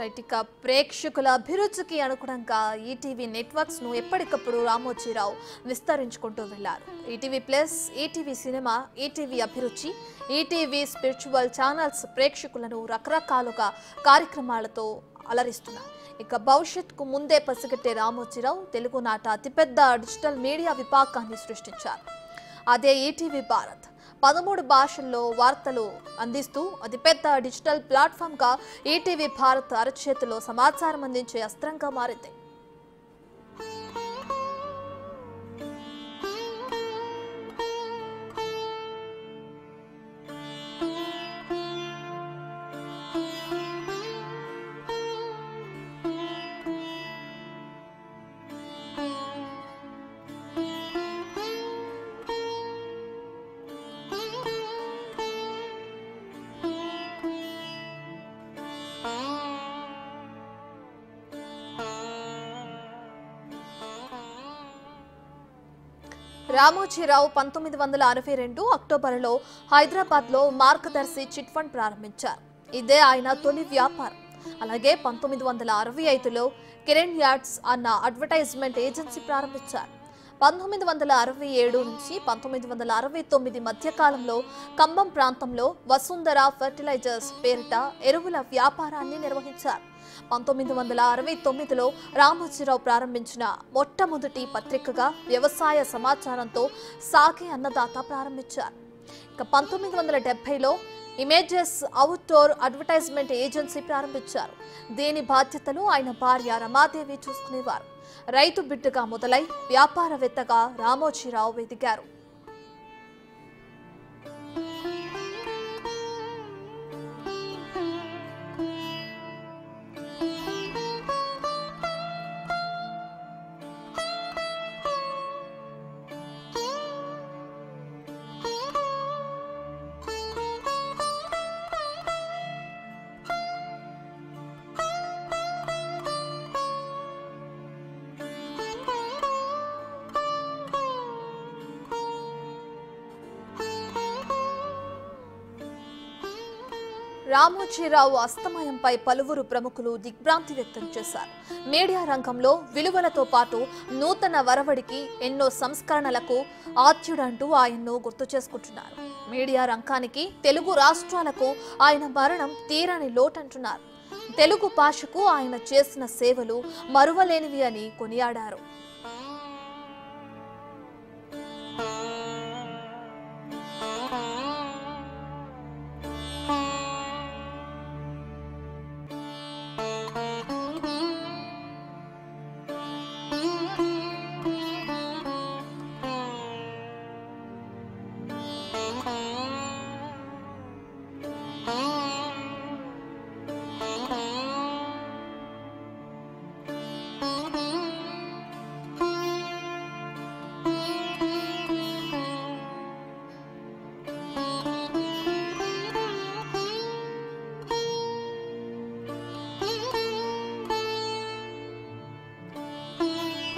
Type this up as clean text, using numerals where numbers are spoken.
Right ఇక ప్రేక్షకుల అభిరుచికి అనుగుణంగా ఈటీవీ నెట్వర్క్స్ ను ఎప్పటికప్పుడు రామోజీరావు విస్తరించుకుంటూ వెళ్లారు. ETV plus, ETV cinema, ETV అభిరుచి, ఈటీవీ స్పిరిచువల్ ఛానల్స్ ప్రేక్షకులను రకరకాలుగా కార్యక్రమాలతో అలరిస్తున్నారు. ఇక భవిష్యత్తుకు ముందే పసిగట్టే రామోజీరావు తెలుగునాట అతిపెద్ద డిజిటల్ మీడియా విభాగాన్ని సృష్టించారు. అదే ఈటీవీ భారత్. 13 భాషల్లో వార్తలు అందిస్తూ అతిపెద్ద డిజిటల్ ప్లాట్ఫామ్గా ఈటీవీ భారత్ అరచేతిలో సమాచారం అందించే అస్త్రంగా మారింది. రామోజీరావు 1962 అక్టోబర్లో హైదరాబాద్లో మార్గదర్శి చిట్ ఫండ్ ప్రారంభించారు. ఇదే ఆయన తొలి వ్యాపారం. అలాగే 1965లో కిరణ్ యాడ్స్ అన్న అడ్వర్టైజ్మెంట్ ఏజెన్సీ ప్రారంభించారు. 1967 నుంచి 1969 మధ్యకాలంలో ఖమ్మం ప్రాంతంలో వసుంధర ఫెర్టిలైజర్స్ పేరిట ఎరువుల వ్యాపారాన్ని నిర్వహించారు. 1969లో రామోజీరావు ప్రారంభించిన మొట్టమొదటి పత్రికగా వ్యవసాయ సమాచారంతో సాగే అన్నదాత ప్రారంభించారు. ఇక 1970లో ఇమేజెస్ అవుట్డోర్ అడ్వర్టైజ్మెంట్ ఏజెన్సీ ప్రారంభించారు. దీని బాధ్యతలు ఆయన భార్య రమాదేవి చూసుకునేవారు. రైతు బిడ్డగా మొదలై వ్యాపారవేత్తగా రామోజీరావు ఎదిగారు. రామోజీరావు అస్తమయంపై పలువురు ప్రముఖులు దిగ్భ్రాంతి వ్యక్తం చేశారు. మీడియా రంగంలో విలువలతో పాటు నూతన వరవడికి ఎన్నో సంస్కరణలకు ఆద్యుడంటూ ఆయన్ను గుర్తు చేసుకుంటున్నారు. మీడియా రంగానికి, తెలుగు రాష్ట్రాలకు ఆయన మరణం తీరని లోటంటున్నారు. తెలుగు భాషకు ఆయన చేసిన సేవలు మరువలేనివి అని కొనియాడారు.